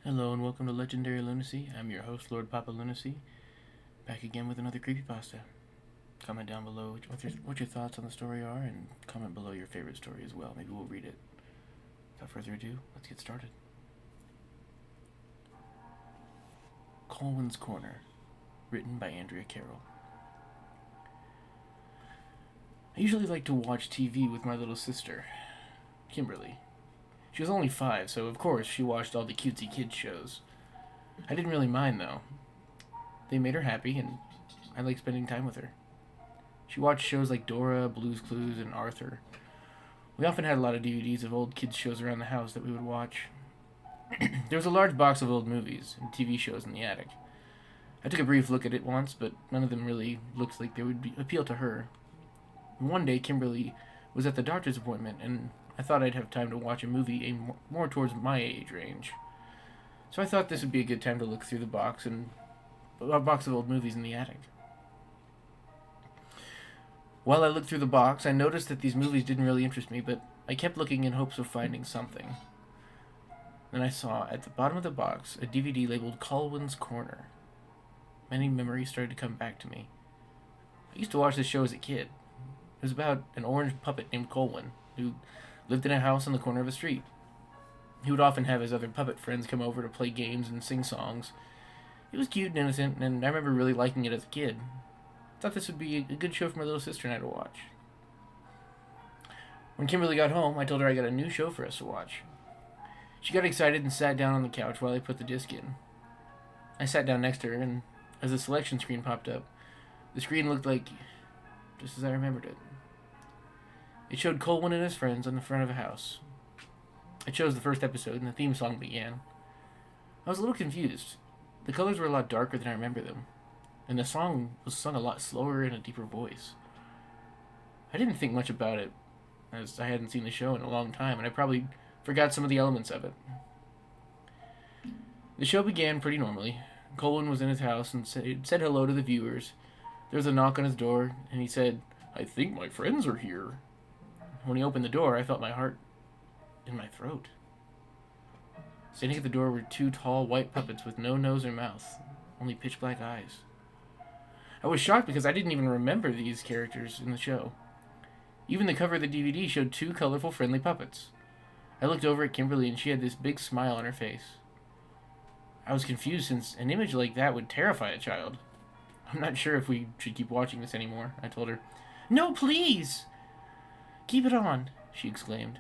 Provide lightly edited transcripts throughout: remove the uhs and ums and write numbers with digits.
Hello and welcome to Legendary Lunacy. I'm your host, Lord Papa Lunacy, back again with another creepypasta. Comment down below what your thoughts on the story are, and comment below your favorite story as well. Maybe we'll read it. Without further ado, let's get started. Colwin's Corner, written by Andrea Carroll. I usually like to watch TV with my little sister, Kimberly. She was only 5, so of course she watched all the cutesy kids shows. I didn't really mind, though. They made her happy, and I liked spending time with her. She watched shows like Dora, Blue's Clues, and Arthur. We often had a lot of DVDs of old kids' shows around the house that we would watch. There was a large box of old movies and TV shows in the attic. I took a brief look at it once, but none of them really looked like they would appeal to her. One day, Kimberly was at the doctor's appointment, and I thought I'd have time to watch a movie aimed more towards my age range. So I thought this would be a good time to look through the box and a box of old movies in the attic. While I looked through the box, I noticed that these movies didn't really interest me, but I kept looking in hopes of finding something. Then I saw, at the bottom of the box, a DVD labeled Colwin's Corner. Many memories started to come back to me. I used to watch this show as a kid. It was about an orange puppet named Colwin, who lived in a house on the corner of a street. He would often have his other puppet friends come over to play games and sing songs. It was cute and innocent, and I remember really liking it as a kid. I thought this would be a good show for my little sister and I to watch. When Kimberly got home, I told her I got a new show for us to watch. She got excited and sat down on the couch while I put the disc in. I sat down next to her, and as the selection screen popped up, the screen looked like just as I remembered it. It showed Colwin and his friends on the front of a house. I chose the first episode, and the theme song began. I was a little confused. The colors were a lot darker than I remember them, and the song was sung a lot slower in a deeper voice. I didn't think much about it, as I hadn't seen the show in a long time, and I probably forgot some of the elements of it. The show began pretty normally. Colwin was in his house and said hello to the viewers. There was a knock on his door, and he said, "I think my friends are here." When he opened the door, I felt my heart in my throat. Standing at the door were 2 tall white puppets with no nose or mouth, only pitch black eyes. I was shocked because I didn't even remember these characters in the show. Even the cover of the DVD showed 2 colorful, friendly puppets. I looked over at Kimberly, and she had this big smile on her face. I was confused, since an image like that would terrify a child. "I'm not sure if we should keep watching this anymore," I told her. "No, please! Keep it on," she exclaimed.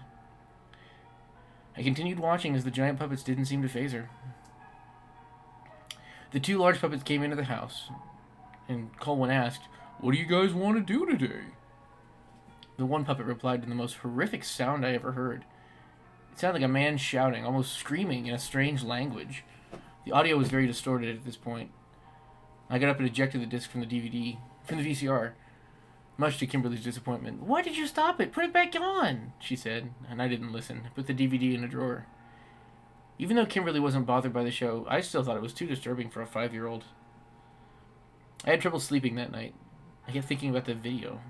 I continued watching as the giant puppets didn't seem to faze her. The 2 large puppets came into the house, and Colwin asked, "What do you guys want to do today?" The one puppet replied in the most horrific sound I ever heard. It sounded like a man shouting, almost screaming in a strange language. The audio was very distorted at this point. I got up and ejected the disc from the VCR, much to Kimberly's disappointment. "Why did you stop it? Put it back on," she said, and I didn't listen. I put the DVD in a drawer. Even though Kimberly wasn't bothered by the show, I still thought it was too disturbing for a 5-year-old. I had trouble sleeping that night. I kept thinking about the video.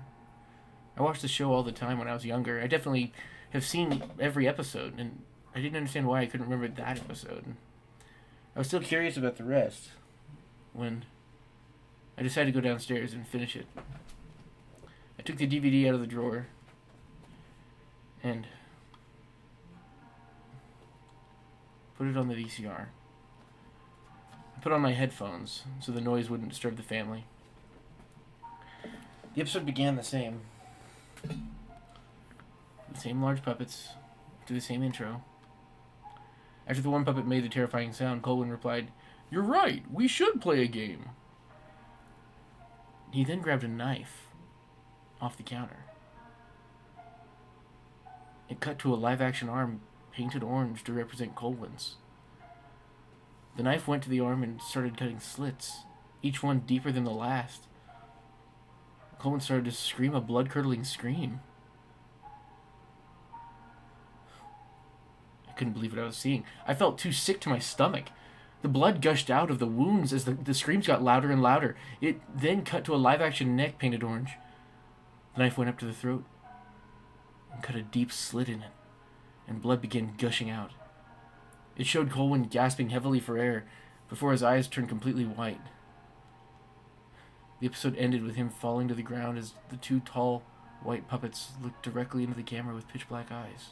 I watched the show all the time when I was younger. I definitely have seen every episode, and I didn't understand why I couldn't remember that episode. I was still curious about the rest when I decided to go downstairs and finish it. I took the DVD out of the drawer and put it on the VCR. I put on my headphones so the noise wouldn't disturb the family. The episode began the same. The same large puppets, to the same intro. After the one puppet made the terrifying sound, Colwin replied, "You're right, we should play a game." He then grabbed a knife off the counter. It cut to a live-action arm painted orange to represent Colwin's. The knife went to the arm and started cutting slits, each one deeper than the last. Colwin started to scream a blood-curdling scream. I couldn't believe what I was seeing. I felt too sick to my stomach. The blood gushed out of the wounds as the screams got louder and louder. It then cut to a live-action neck painted orange. The knife went up to the throat and cut a deep slit in it, and blood began gushing out. It showed Colwin gasping heavily for air before his eyes turned completely white. The episode ended with him falling to the ground as the two tall, white puppets looked directly into the camera with pitch-black eyes.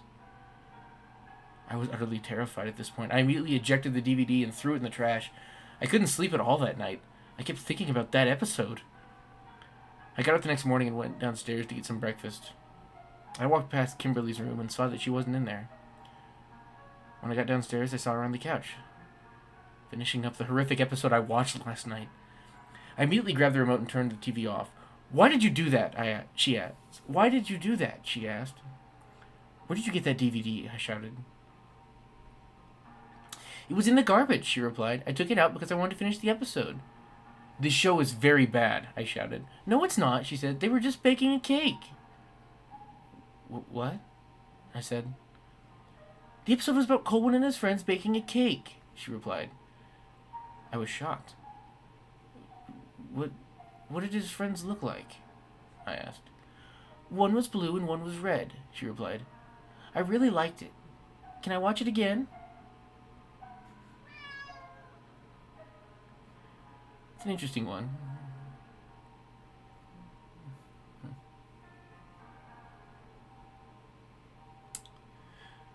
I was utterly terrified at this point. I immediately ejected the DVD and threw it in the trash. I couldn't sleep at all that night. I kept thinking about that episode. I got up the next morning and went downstairs to get some breakfast. I walked past Kimberly's room and saw that she wasn't in there. When I got downstairs, I saw her on the couch, finishing up the horrific episode I watched last night. I immediately grabbed the remote and turned the TV off. "Why did you do that?" she asked. "Why did you do that?" she asked. "Where did you get that DVD?" I shouted. "It was in the garbage," she replied. "I took it out because I wanted to finish the episode." "This show is very bad," I shouted. "No, it's not," she said. "They were just baking a cake." What? I said. "The episode was about Colwin and his friends baking a cake," she replied. I was shocked. What did his friends look like?" I asked. "One was blue and one was red," she replied. "I really liked it. Can I watch it again?" It's an interesting one.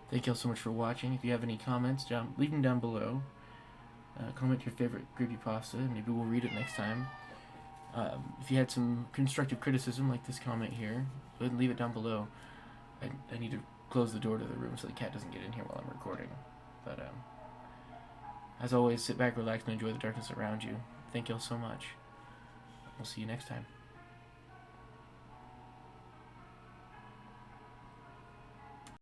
Thank you all so much for watching. If you have any comments, leave them down below. Comment your favorite creepypasta, and maybe we'll read it next time. If you had some constructive criticism, like this comment here, go ahead and leave it down below. I need to close the door to the room so the cat doesn't get in here while I'm recording. But, as always, sit back, relax, and enjoy the darkness around you. Thank you all so much. We'll see you next time.